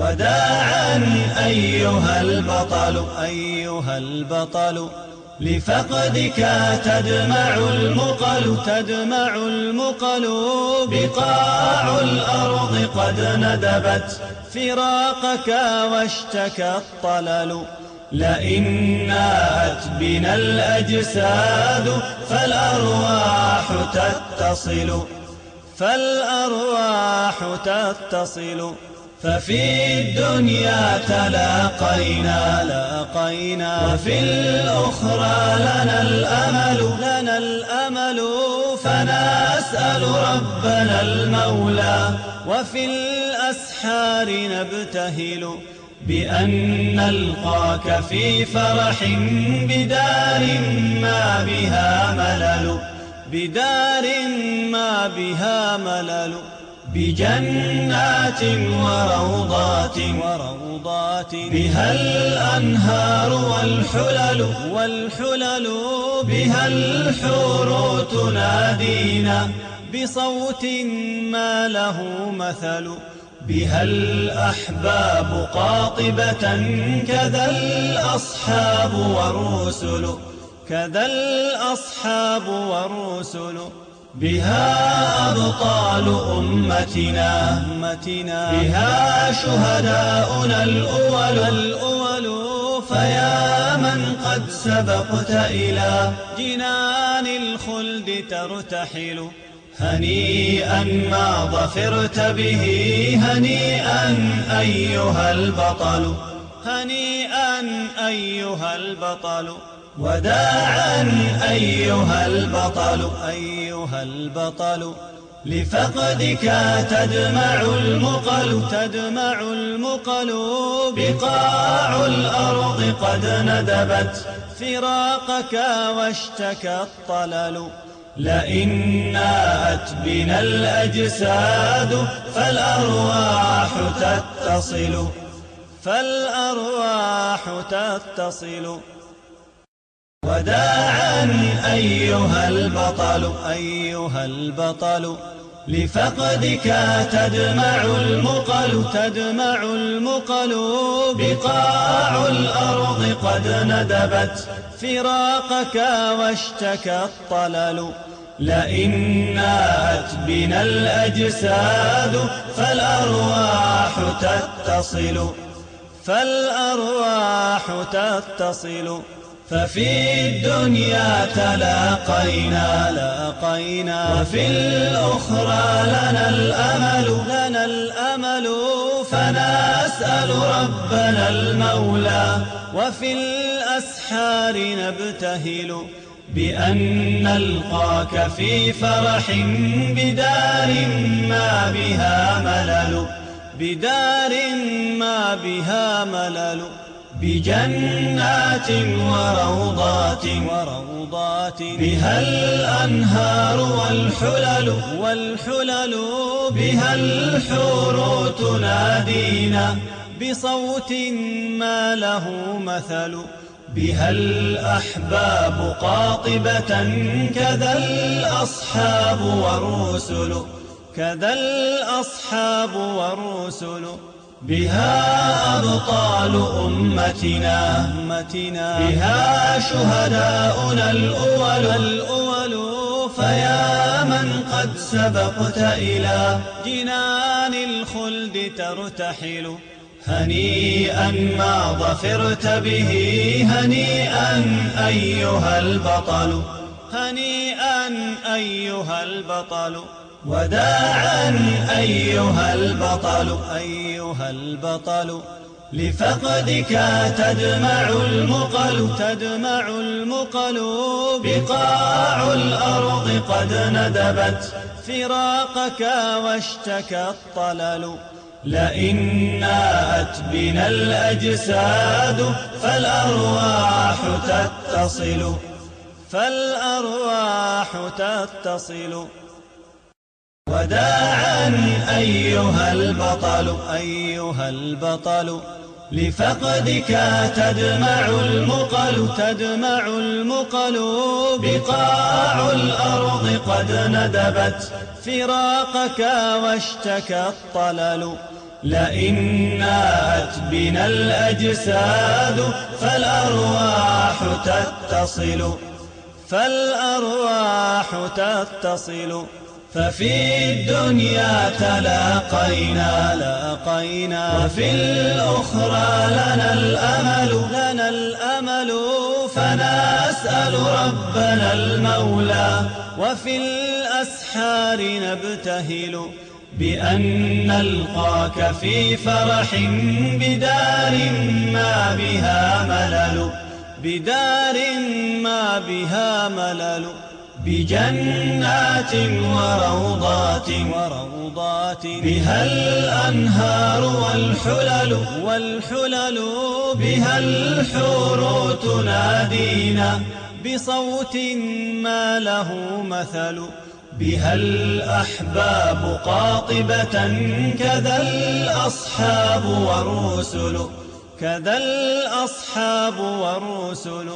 وداعا أيها البطل أيها البطل لفقدك تدمع المقل بقاع الأرض قد ندبت فراقك واشتكى الطلل لئن ناءت بنا الأجساد فالأرواح تتصل ففي الدنيا تلاقينا وفي الأخرى لنا الأمل فنسأل ربنا المولى وفي الأسحار نبتهل بأن نلقاك في فرح بدار ما بها ملل بجنات وروضات بها الأنهار والحلل بها الحور تنادينا بصوت ما له مثل بها الأحباب قاطبة كذا الأصحاب والرسل بها أبطال أمتنا بها شهداؤنا الأول فيا من قد سبقت إلى جنان الخلد ترتحل هنيئا ما ظفرت به هنيئا أيها البطل وداعا أيها البطل لفقدك تدمع المقل بقاع الأرض قد ندبت فراقك واشتكى الطلل لئن ناءت بنا الأجساد فالأرواح تتصل وداعا أيها البطل لفقدك تدمع المقل بقاع الأرض قد ندبت فراقك واشتكى الطلل لئن ناءت بنا الأجساد فالأرواح تتصل ففي الدنيا تلاقينا وفي الأخرى لنا الأمل فنسأل ربنا المولى وفي الأسحار نبتهل بأن نلقاك في فرح بدار ما بها ملل بجنات وروضات بها الأنهار والحلل بها الحور تنادينا بصوت ما له مثل بها الأحباب قاطبة كذا الأصحاب والرسل بها أبطال أمتنا بها شهداؤنا الأول فيا من قد سبقت إلى جنان الخلد ترتحل هنيئا ما ظفرت به هنيئا أيها البطل وداعا أيها البطل لفقدك تدمع المقل بقاع الأرض قد ندبت فراقك واشتكى الطلل لئن ناءت بنا الأجساد فالأرواح تتصل وداعا أيها البطل لفقدك تدمع المقل بقاع الأرض قد ندبت فراقك واشتكى الطلل لئن ناءت بنا الأجساد فالأرواح تتصل ففي الدنيا تلاقينا وفي الأخرى لنا الأمل فنسأل ربنا المولى وفي الأسحار نبتهل بأن نلقاك في فرح بدار ما بها ملل بجنات وروضات بها الأنهار والحلل بها الحور تنادينا بصوت ما له مثل بها الأحباب قاطبة كذا الأصحاب والرسل